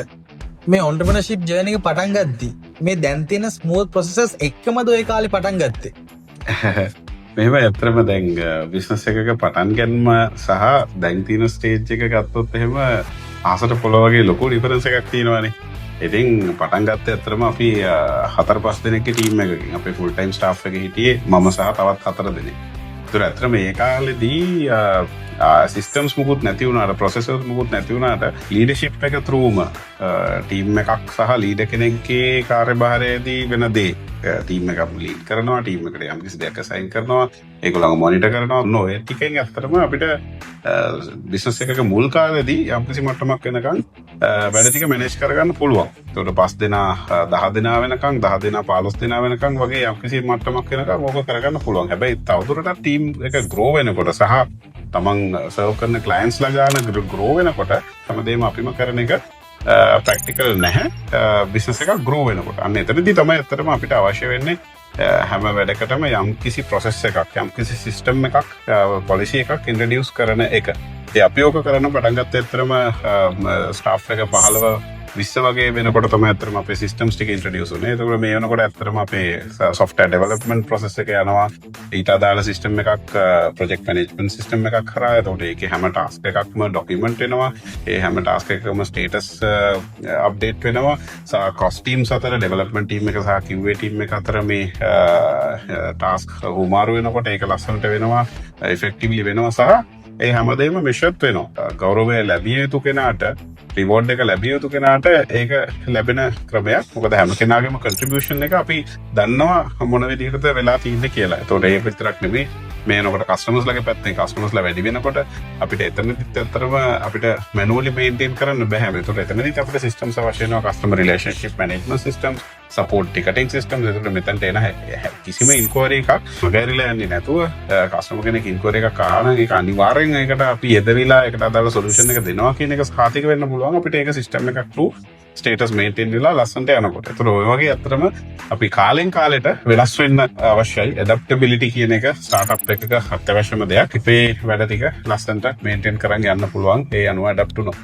එක මේ ඔන්ටර්ප්‍රෙනර්ෂිප් ජර්නි එක පටන් ගද්දි මේ දැන් තියෙන ස්මූත් ප්‍රොසෙසස් එක්කමද ඔය කාලේ පටන් ගත්තේ? මෙහෙම ඇත්තටම දැන් බිස්නස් එකක පටන් ගැනීම සහ දැන් තියෙන ස්ටේජ් එක ගත්තොත් එහෙම ආසට පොළොව වගේ ලොකු ඩිෆරන්ස් එකක් තියෙනවානේ. ඉතින් පටන් ගත්තේ ඇත්තටම අපි 4-5 දෙනෙක්ගේ ටීම් එකකින් අපේ ෆුල් ටයිම් ස්ටාෆ් එකේ හිටියේ මම සහ තවත් 4 දෙනෙක්. ඒතර ඇත්තටම ඒ කාලෙදී සිස්ටම්ස් මුකුත් නැති වුණාට ප්‍රොසෙසර්ස් මුකුත් නැති වුණාට ලීඩර්ෂිප් එක ත්‍රූම ටීම් එකක් සහ ලීඩර් කෙනෙක්ගේ කාර්යභාරයේදී වෙන දේ ටීම් එකක් ලීඩ් කරනවා ටීම් එකට යම් කිසි දෙයක් අසයින් කරනවා ඒගොල්ලෝ මොනිටර් කරනවා ඔය ටිකෙන් ඇත්තටම අපිට බිස්නස් එකක මුල් කාලේදී යම් කිසි මට්ටමක් වෙනකන් වැඩ ටික මැනේජ් කරගන්න පුළුවන්. ඒකට 5 දෙනා 10 දෙනා වෙනකන් 10 දෙනා 15 දෙනා වෙනකන් වගේ යම් කිසි මට්ටමක් වෙනකන් ඕක කරගන්න පුළුවන්. හැබැයි තවදුරටත් ටීම් එක ග්‍රෝ වෙනකොට සහ තමන් සර්ව් කරන ක්ලයන්ට්ස් ලා ගන්න ග්‍රෝ වෙනකොට හැමදේම අපිම කරන එක ප්‍රැක්ටිකල් නැහැ බිස්නස් එකක් ග්‍රෝ වෙනකොට. අන්න එතනදී තමයි ඇත්තටම අපිට අවශ්‍ය වෙන්නේ හැම වැඩකටම යම් කිසි ප්‍රොසෙස් එකක් යම් කිසි සිස්ටම් එකක් පොලිසි එකක් ඉන්ට්‍රොඩියුස් කරන එක. ඒ අපි ඕක කරන පටන් ගත්තේ ඇත්තටම ස්ටාෆ් එක 15-20 වගේ වෙනකොට තමයි ඇත්තටම අපේ සිස්ටම්ස් ටික ඉන්ට්‍රොඩියුස් වුනේ. ඒකෝර මේ වෙනකොට ඇත්තටම අපේ සොෆ්ට්වෙයාර් ඩෙවලොප්මන්ට් ප්‍රොසෙස් එක යනවා. ඊට අදාළ සිස්ටම් එකක් ප්‍රොජෙක්ට් මැනේජ්මන්ට් සිස්ටම් එකක් කරා. ඒතකොට ඒකේ හැම ටාස්ක් එකක්ම ඩොකියුමන්ට් වෙනවා. ඒ හැම ටාස්ක් එකකම ස්ටේටස් අප්ඩේට් වෙනවා. සහ ක්‍රොස් ටීම්ස් අතර ඩෙවලොප්මන්ට් ටීම් එක සහ QA ටීම් එක අතර මේ ටාස්ක් හුමාරු වෙනකොට ඒක ලස්සනට වෙනවා. ඉෆෙක්ටිව්ලි වෙනවා සහ ඒ හැමදේම මෙෂර්ඩ් වෙනවා. ගෞරවය ලැබිය යුතු කෙනාට රිවෝඩ් එක ලැබිය යුතු කෙනාට ඒක ලැබෙන ක්‍රමයක්. මොකද හැම කෙනාගේම කන්ට්‍රිබියුෂන් එක අපි දන්නවා මොන විදිහටද වෙලා තියෙන්නේ කියලා. ඒතකොට ඒක විතරක් නෙමෙයි මේ වෙනකොට කස්ටමර්ස්ලාගේ පැත්තෙන් කස්ටමර්ස්ලා වැඩි වෙනකොට අපිට එතනදිත් ඇත්තටම අපිට මැනුවලි මේන්ටේන් කරන්න බෑ. ඒතකොට එතනදිත් අපිට සිස්ටම්ස් අවශ්‍ය වෙනවා. Customer relationship management systems, support ticketing systems. ඒතකොට මෙතනට එන කිසිම ඉන්ක්වයරි එකක් මගහැරිලා යන්නේ නැතුව කස්ටමර් කෙනෙක් ඉන්ක්වයරි එකක් ආවම ඒක අනිවාර්යෙන් ඒකට අපි එදවිලා ඒකට අදාළ සොලියුෂන් එක දෙනවා කියන එක සාතික වෙන්න පුළුවන්. අපිට ඒක සිස්ටම් එකක් ටු ස්ටේටස් මේන්ටේන් වෙලා ලස්සනට යනකොට. ඒතර ඔය වගේ අතරම අපි කාලෙන් කාලෙට වෙනස් වෙන්න අවශ්‍යයි. ඇඩැප්ටබිලිටි කියන එක ස්ටාර්ට්අප් එකක අත්‍යවශ්‍යම දෙයක්. ඉතින් වැඩ ටික ලස්සනට මේන්ටේන් කරන් යන්න පුළුවන්. ඒ අනුව ඇඩැප්ට් වුණොත්.